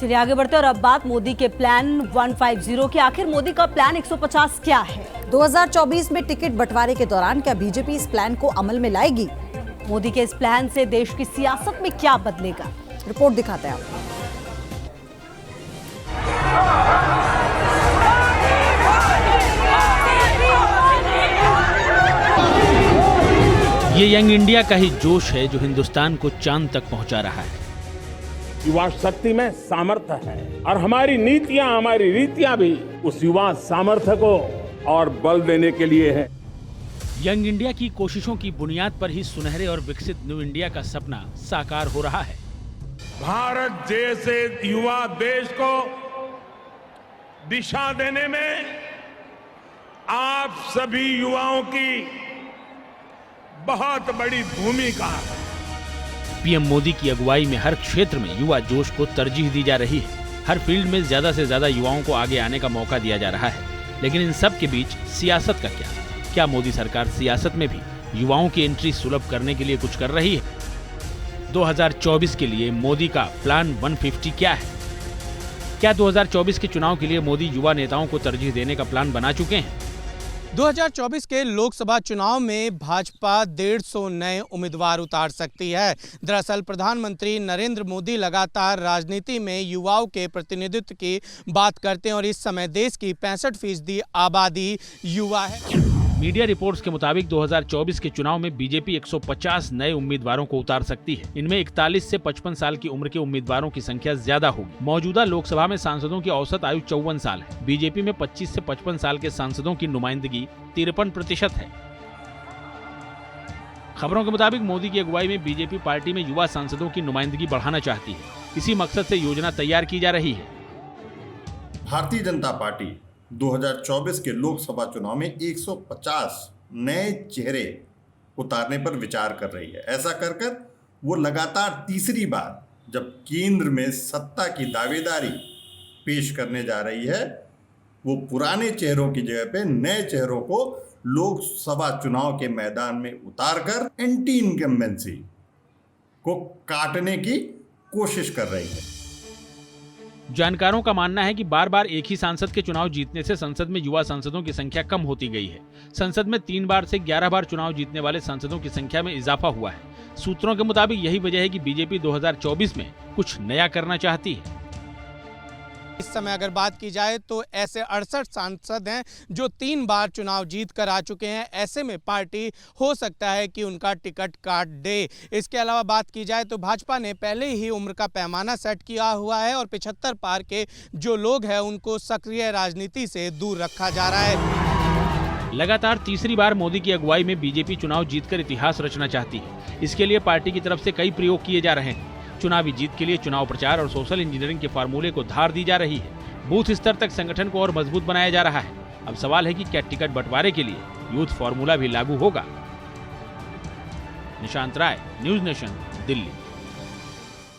चलिए आगे बढ़ते हैं और अब बात मोदी के प्लान 150 की। आखिर मोदी का प्लान 150 क्या है? 2024 में टिकट बंटवारे के दौरान क्या बीजेपी इस प्लान को अमल में लाएगी? मोदी के इस प्लान से देश की सियासत में क्या बदलेगा? रिपोर्ट दिखाते हैं आपको। ये यंग इंडिया का ही जोश है जो हिंदुस्तान को चांद तक पहुंचा रहा है। युवा शक्ति में सामर्थ्य है और हमारी नीतियां, हमारी रीतियां भी उस युवा सामर्थ्य को और बल देने के लिए है। यंग इंडिया की कोशिशों की बुनियाद पर ही सुनहरे और विकसित न्यू इंडिया का सपना साकार हो रहा है। भारत जैसे युवा देश को दिशा देने में आप सभी युवाओं की बहुत बड़ी भूमिका है। पीएम मोदी की अगुवाई में हर क्षेत्र में युवा जोश को तरजीह दी जा रही है। हर फील्ड में ज्यादा से ज्यादा युवाओं को आगे आने का मौका दिया जा रहा है। लेकिन इन सब के बीच सियासत का क्या मोदी सरकार सियासत में भी युवाओं की एंट्री सुलभ करने के लिए कुछ कर रही है? 2024 के लिए मोदी का प्लान 150 क्या है? क्या 2024 के चुनाव के लिए मोदी युवा नेताओं को तरजीह देने का प्लान बना चुके हैं? 2024 के लोकसभा चुनाव में भाजपा 150 नए उम्मीदवार उतार सकती है। दरअसल प्रधानमंत्री नरेंद्र मोदी लगातार राजनीति में युवाओं के प्रतिनिधित्व की बात करते हैं और इस समय देश की 65% आबादी युवा है। मीडिया रिपोर्ट्स के मुताबिक 2024 के चुनाव में बीजेपी 150 नए उम्मीदवारों को उतार सकती है। इनमें 41 से 55 साल की उम्र के उम्मीदवारों की संख्या ज्यादा होगी। मौजूदा लोकसभा में सांसदों की औसत आयु 54 साल है। बीजेपी में 25 से 55 साल के सांसदों की नुमाइंदगी 53% है। खबरों के मुताबिक मोदी की अगुवाई में बीजेपी पार्टी में युवा सांसदों की नुमाइंदगी बढ़ाना चाहती है। इसी मकसद से योजना तैयार की जा रही है। भारतीय जनता पार्टी 2024 के लोकसभा चुनाव में 150 नए चेहरे उतारने पर विचार कर रही है। ऐसा कर कर वो लगातार तीसरी बार जब केंद्र में सत्ता की दावेदारी पेश करने जा रही है, वो पुराने चेहरों की जगह पे नए चेहरों को लोकसभा चुनाव के मैदान में उतारकर एंटी इनकम्बेंसी को काटने की कोशिश कर रही है। जानकारों का मानना है कि बार बार एक ही सांसद के चुनाव जीतने से संसद में युवा सांसदों की संख्या कम होती गई है। संसद में 3 बार से 11 बार चुनाव जीतने वाले सांसदों की संख्या में इजाफा हुआ है। सूत्रों के मुताबिक यही वजह है कि बीजेपी 2024 में कुछ नया करना चाहती है। इस समय अगर बात की जाए तो ऐसे 68 सांसद हैं जो 3 बार चुनाव जीत कर आ चुके हैं। ऐसे में पार्टी हो सकता है कि उनका टिकट काट दे। इसके अलावा बात की जाए तो भाजपा ने पहले ही उम्र का पैमाना सेट किया हुआ है और 75 पार के जो लोग हैं उनको सक्रिय राजनीति से दूर रखा जा रहा है। लगातार तीसरी बार मोदी की अगुवाई में बीजेपी चुनाव जीतकर इतिहास रचना चाहती है। इसके लिए पार्टी की तरफ से कई प्रयोग किए जा रहे हैं। चुनावी जीत के लिए चुनाव प्रचार और सोशल इंजीनियरिंग के फार्मूले को धार दी जा रही है। बूथ स्तर तक संगठन को और मजबूत बनाया जा रहा है। अब सवाल है कि क्या टिकट बंटवारे के लिए यूथ फार्मूला भी लागू होगा? निशांत राय, न्यूज़ नेशन, दिल्ली।